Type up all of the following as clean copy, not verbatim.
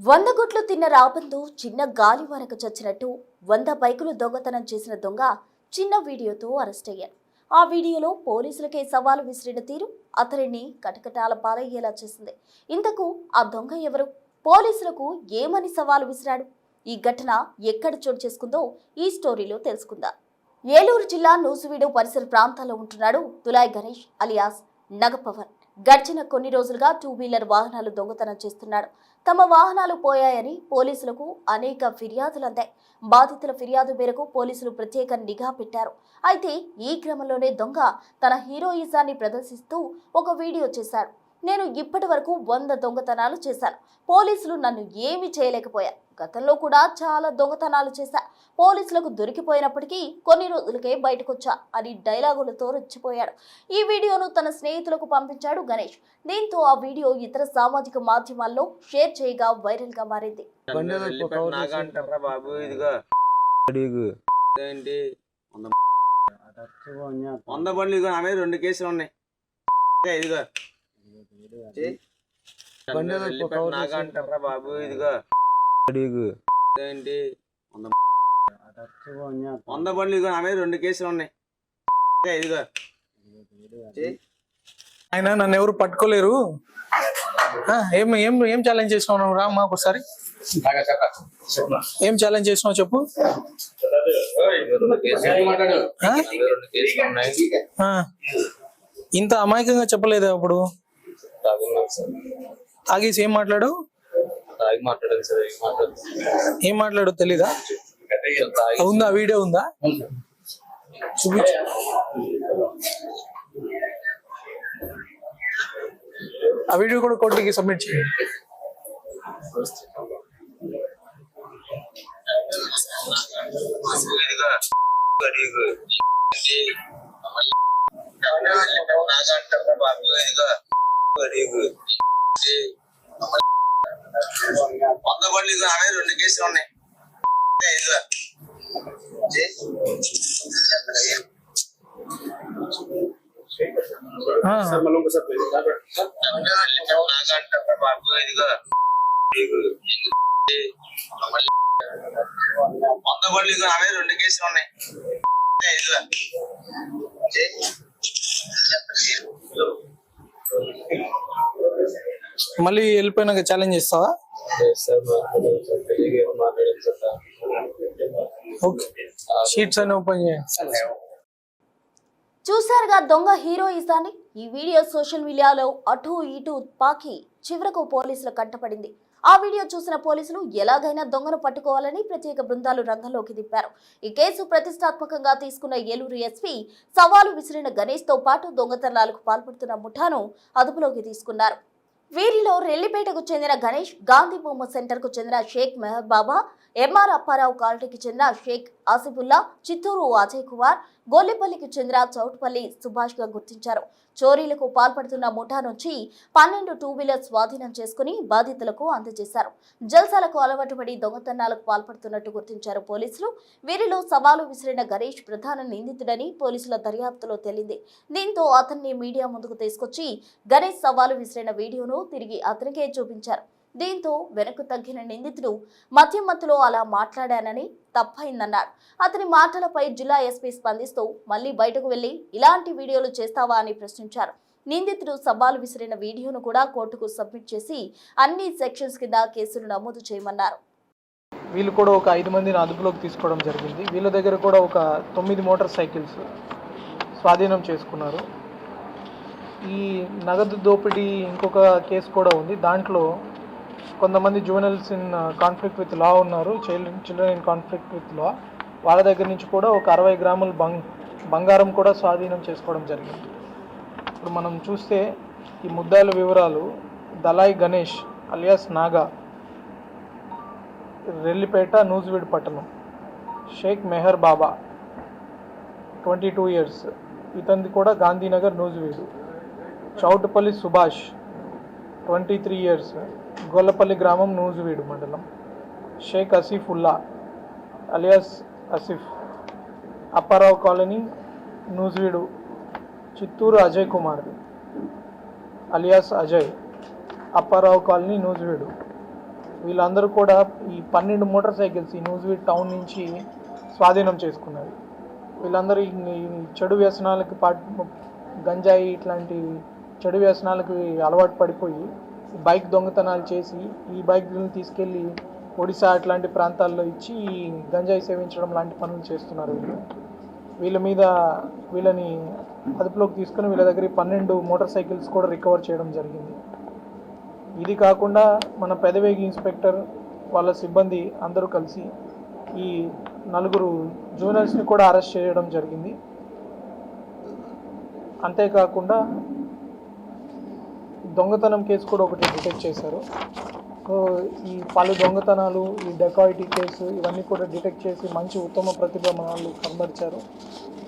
100 గుట్లు తిన్న రాబందు చిన్న గాలివానకు చచ్చినట్టు 100 బైకులు దొంగతనం చేసిన దొంగ చిన్న వీడియోతో అరెస్ట్ అయ్యారు. ఆ వీడియోలో పోలీసులకే సవాలు విసిరిన తీరు అతనిని కటకటాల పాలయ్యేలా చేసింది. ఇంతకు ఆ దొంగ ఎవరు? పోలీసులకు ఏమని సవాలు విసిరాడు? ఈ ఘటన ఎక్కడ చోటు చేసుకుందో ఈ స్టోరీలో తెలుసుకుందాం. ఏలూరు జిల్లా నూజివీడు పరిసర ప్రాంతాల్లో ఉంటున్నాడు తులాయ్ గణేష్ అలియాస్ నగపవన్. గడిచిన కొన్ని రోజులుగా 2 వీలర్ వాహనాలు దొంగతనం చేస్తున్నాడు. తమ వాహనాలు పోయాయని పోలీసులకు అనేక ఫిర్యాదులు అందాయి. బాధితుల ఫిర్యాదు మేరకు పోలీసులు ప్రత్యేక నిఘా పెట్టారు. అయితే ఈ క్రమంలోనే దొంగ తన హీరోయిజాన్ని ప్రదర్శిస్తూ ఒక వీడియో చేశాడు. నేను ఇప్పటి వరకు 100 దొంగతనాలు చేశాను. పోలీసులు నన్ను ఏమీ చేయలేకపోయారు. గతంలో కూడా చాలా దొంగతనాలు చేశా. పోలీసులకు దొరికిపోయినప్పటికీ కొన్ని రోజులకే బయటకొచ్చా అని డైలాగులతో రెచ్చిపోయాడు. ఈ వీడియోను తన స్నేహితులకు పంపించాడు గణేష్. దీంతో ఆ వీడియో ఇతర సామాజిక మాధ్యమాల్లో షేర్ చేయగా వైరల్ గా మారింది. బాబు ఇదిగో 100 బండ్లు ఇదిగో నా మీద 2 కేసులు ఉన్నాయి. ఇదిగో ఆయన నన్ను ఎవరు పట్టుకోలేరు. ఏం ఏం ఏం ఛాలెంజ్ చేసినావు రా అమ్మా ఒకసారి. ఏం ఛాలెంజ్ చేసినావు చెప్పు. ఇంత అమాయకంగా చెప్పలేదా అప్పుడు? తాగేసి ఏం మాట్లాడు? ఏం మాట్లాడు తెలీదా? ఉందా వీడియో ఉందా? చూపించు. ఆ వీడియో కూడా కోర్టుకి సబ్మిట్ చేయండి. వంద బండ్లు ఇదిగో నా మీద 2 కేసులు ఉన్నాయి. బాబు ఇదిగో 100 బండ్లు ఇదిగో నా మీద 2 కేసులు ఉన్నాయి. మళ్ళీ వెళ్ళిపోయినాక ఛాలెంజ్ చేస్తావా? షీట్స్ అని ఓపెన్ చేయండి. చూశారుగా దొంగ హీరోయిజాన్ని. ఈ వీడియో సోషల్ మీడియాలో అటు ఇటు పాకి చివరకు పోలీసుల కంటపడింది. ఆ వీడియో చూసిన పోలీసులు ఎలాగైనా దొంగను పట్టుకోవాలని ప్రత్యేక బృందాలు రంగంలోకి దింపారు. ఈ కేసు ప్రతిష్టాత్మకంగా తీసుకున్న ఏలూరు ఎస్పీ సవాలు విసిరిన గణేష్ తో పాటు దొంగతనాలకు పాల్పడుతున్న ముఠాను అదుపులోకి తీసుకున్నారు. వీరిలో రెల్లిపేటకు చెందిన గణేష్, గాంధీ బొమ్మ సెంటర్ కు చెందిన షేక్ మెహర్ బాబా, ఎంఆర్ అప్పారావు కాలనీకి చెందిన షేక్ ఆసిఫుల్లా, చిత్తూరు అజయ్ కుమార్, గొల్లిపల్లికి చెందిన చౌటుపల్లి సుభాష్ గా గుర్తించారు. చోరీలకు పాల్పడుతున్న ముఠా నుంచి 12 2 వీలర్ స్వాధీనం చేసుకుని బాధితులకు అందజేశారు. జల్సాలకు అలవాటు పడి దొంగతనాలకు పాల్పడుతున్నట్టు గుర్తించారు పోలీసులు. వీరిలో సవాలు విసిరిన గణేష్ ప్రధాన నిందితుడని పోలీసుల దర్యాప్తులో తేలింది. దీంతో అతన్ని మీడియా ముందుకు తీసుకొచ్చి గణేష్ సవాలు విసిరిన వీడియోను తిరిగి అతనికే చూపించారు. దీంతో వెనక్కు తగ్గిన నిందితుడు మద్యం మత్తులో అలా మాట్లాడానని తప్పైందన్నాడు. అతని మాటలపై జిల్లా ఎస్పీ స్పందిస్తూ మళ్లీ బయటకు వెళ్లి ఇలాంటి వీడియోలు చేస్తావా అని ప్రశ్నించారు. నిందితుడు సవాలు విసిరిన వీడియోను కూడా కోర్టుకు సబ్మిట్ చేసి అన్ని సెక్షన్స్ కింద కేసులు నమోదు చేయమన్నారు. వీళ్ళు కూడా ఒక 5 మందిని అదుపులోకి తీసుకోవడం జరిగింది. వీళ్ళ దగ్గర కూడా ఒక 9 మోటార్ సైకిల్స్ స్వాధీనం చేసుకున్నారు. ఈ నగదు దోపిడీ ఇంకొక కేసు కూడా ఉంది. దాంట్లో కొంతమంది జువెనల్స్ ఇన్ కాన్ఫ్లిక్ట్ విత్ లా ఉన్నారు, children in conflict with law. వాళ్ళ దగ్గర నుంచి కూడా ఒక 60 గ్రాముల బంగారం కూడా స్వాధీనం చేసుకోవడం జరిగింది. ఇప్పుడు మనం చూస్తే ఈ ముద్దాయిల వివరాలు: దలాయ్ గణేష్ అలియాస్ నాగా, రెల్లిపేట నూజివీడు పట్టణం. షేక్ మెహర్ బాబా 22 years, ఇతనిది కూడా గాంధీనగర్ నూజివీడు. చౌటుపల్లి సుభాష్ 23 years, గొల్లపల్లి గ్రామం నూజివీడు మండలం. Shaik Asifulla alias Asif, Apparao colony Nuzvid. Chittoor Ajay Kumar alias Ajay, Apparao colony Nuzvid. వీళ్ళందరూ కూడా ఈ 12 మోటార్ సైకిల్స్ ఈ న్యూజివీడ్ టౌన్ నుంచి స్వాధీనం చేసుకున్నారు. వీళ్ళందరూ ఈ చెడు వ్యసనాలకి గంజాయి ఇట్లాంటి చెడు వ్యసనాలకి అలవాటు పడిపోయి బైక్ దొంగతనాలు చేసి ఈ బైక్లను తీసుకెళ్ళి ఒడిశా అట్లాంటి ప్రాంతాల్లో ఇచ్చి గంజాయి సేవించడం లాంటి పనులు చేస్తున్నారు. వీళ్ళని అదుపులోకి తీసుకుని వీళ్ళ దగ్గర 12 మోటార్ సైకిల్స్ కూడా రికవర్ చేయడం జరిగింది. ఇది కాకుండా మన పెదవేగి ఇన్స్పెక్టర్ వాళ్ళ సిబ్బంది అందరూ కలిసి ఈ 4 జూనియర్స్ని కూడా అరెస్ట్ చేయడం జరిగింది. అంతేకాకుండా దొంగతనం కేసు కూడా ఒకటి డిటెక్ట్ చేశారు. సో ఈ పలు దొంగతనాలు, ఈ డెకాయిటీ కేసు ఇవన్నీ కూడా డిటెక్ట్ చేసి మంచి ఉత్తమ ప్రతిభ వాళ్ళు కనబరిచారు.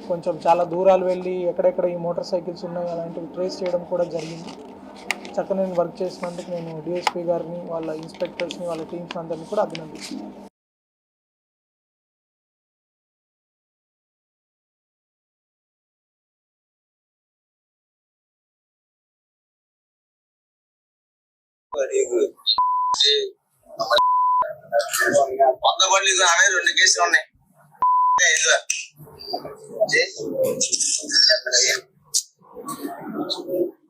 కొంచెం చాలా దూరాలు వెళ్ళి ఎక్కడెక్కడ ఈ మోటార్ సైకిల్స్ ఉన్నాయి అలాంటివి ట్రేస్ చేయడం కూడా జరిగింది. చక్కగా వర్క్ చేసినందుకు నేను డిఎస్పీ గారిని, వాళ్ళ ఇన్స్పెక్టర్స్ని, వాళ్ళ టీమ్స్ అందరినీ కూడా అభినందిస్తున్నాను. వంద బండ్లు ఆమె 2 కేసులు ఉన్నాయి.